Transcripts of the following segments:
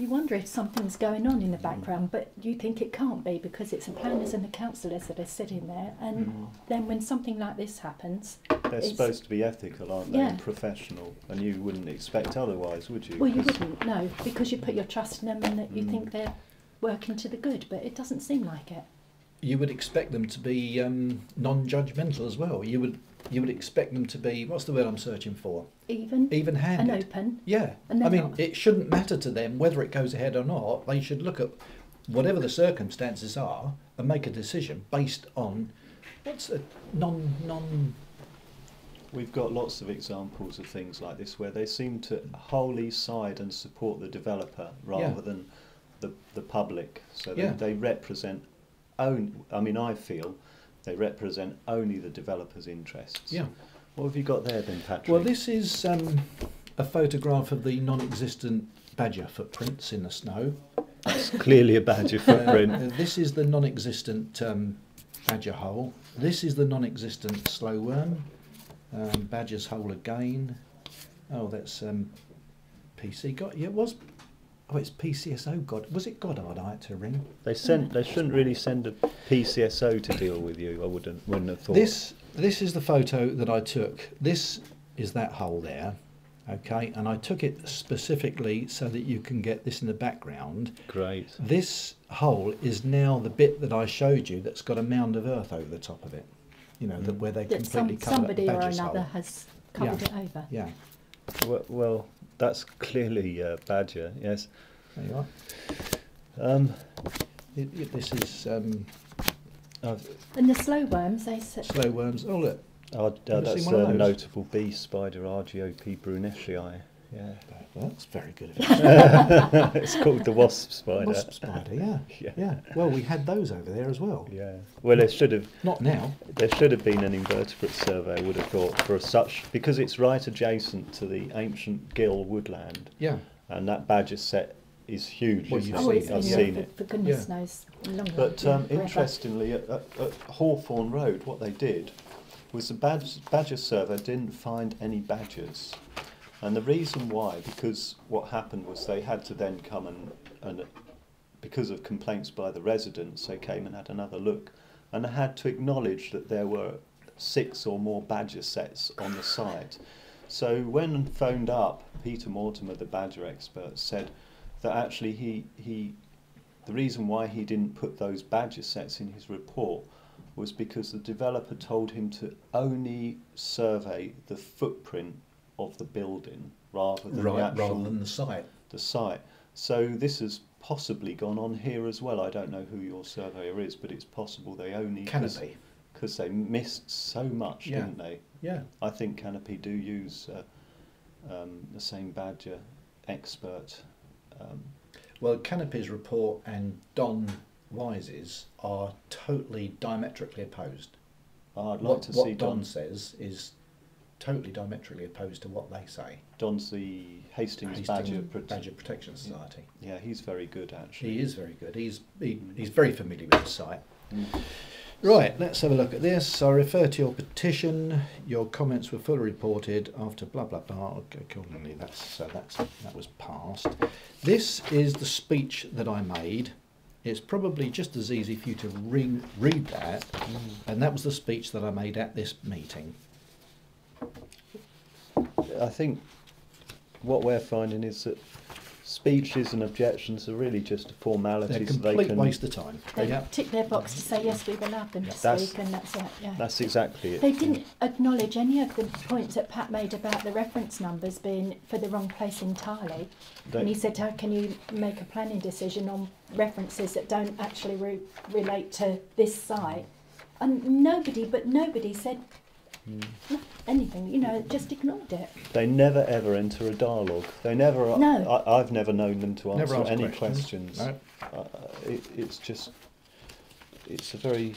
You wonder if something's going on in the background, but you think it can't be because it's the planners and the councillors that are sitting there, and then when something like this happens... They're supposed to be ethical, aren't they, and professional, and you wouldn't expect otherwise, would you? Well, you wouldn't, no, because you put your trust in them and that you think they're working to the good, but it doesn't seem like it. You would expect them to be non-judgmental as well. You would expect them to be, what's the word I'm searching for? Even-handed. And open. Yeah. And I mean, it shouldn't matter to them whether it goes ahead or not. They should look at whatever the circumstances are and make a decision based on what's a non... We've got lots of examples of things like this where they seem to wholly side and support the developer rather than the public. So they represent I feel they represent only the developer's interests. Yeah. What have you got there then, Patrick? Well, this is a photograph of the non-existent badger footprints in the snow. It's clearly a badger footprint. This is the non-existent badger hole. This is the non-existent slow worm. Badger's hole again. Oh, that's PC. It was. Oh, it's PCSO. God, was it Goddard I had to ring? They shouldn't really send a PCSO to deal with you. I wouldn't have thought. This is the photo that I took. This is that hole there. Okay, and I took it specifically so that you can get this in the background. Great. This hole is now the bit that I showed you that's got a mound of earth over the top of it. You know, where they completely covered somebody up or badger's another hole. has covered it over. Yeah. Well, that's clearly badger. Yes. There you are. This is and the slow worms, they said. slow worms. Oh look. That's a notable bee spider, RGOP bruneshii. Yeah. That's very good of it. It's called the wasp spider. Wasp spider, yeah. Well, we had those over there as well. Yeah. Well, there should have. Not now. There should have been an invertebrate survey, I would have thought, for such, because it's right adjacent to the ancient gill woodland. Yeah. And that badger set is huge. Well, I've seen it. For goodness knows, longer. But interestingly, at Hawthorne Road, what they did was the badger survey didn't find any badgers. And the reason why, because what happened was they had to then come and because of complaints by the residents, they came and had another look, and they had to acknowledge that there were 6 or more badger sets on the site. So when phoned up, Peter Mortimer, the badger expert, said that actually the reason why he didn't put those badger sets in his report was because the developer told him to only survey the footprint of the building rather than the site. So this has possibly gone on here as well. I don't know who your surveyor is, but it's possible they only Canopy, because they missed so much, didn't they? Yeah. I think Canopy do use the same badger expert. Well, Canopy's report and Don Wise's are totally diametrically opposed. I'd like to see what Don says is totally diametrically opposed to what they say. Don's the Hastings Badger Protection Society. Yeah, he's very good actually. He is very good. He's very familiar with the site. Right, let's have a look at this. I refer to your petition. Your comments were fully reported after blah blah blah. Accordingly, that was passed. This is the speech that I made. It's probably just as easy for you to read that, and that was the speech that I made at this meeting. I think what we're finding is that speeches and objections are really just a formality. They're a complete waste of time. They tick their box to say yes, we've allowed them to speak, and that's it. Yeah. That's exactly it. They didn't acknowledge any of the points that Pat made about the reference numbers being for the wrong place entirely. And he said, how can you make a planning decision on references that don't actually relate to this site? And nobody said anything, just ignored it. They never ever enter a dialogue. They never. No. I've never known them to answer any questions. No. It's a very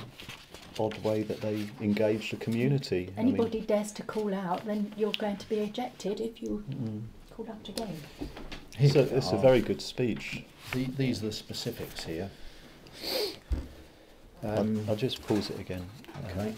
odd way that they engage the community. Anybody dares to call out, then you're going to be ejected if you call out again. It's a very good speech. These are the specifics here. I'll just pause it again. Okay.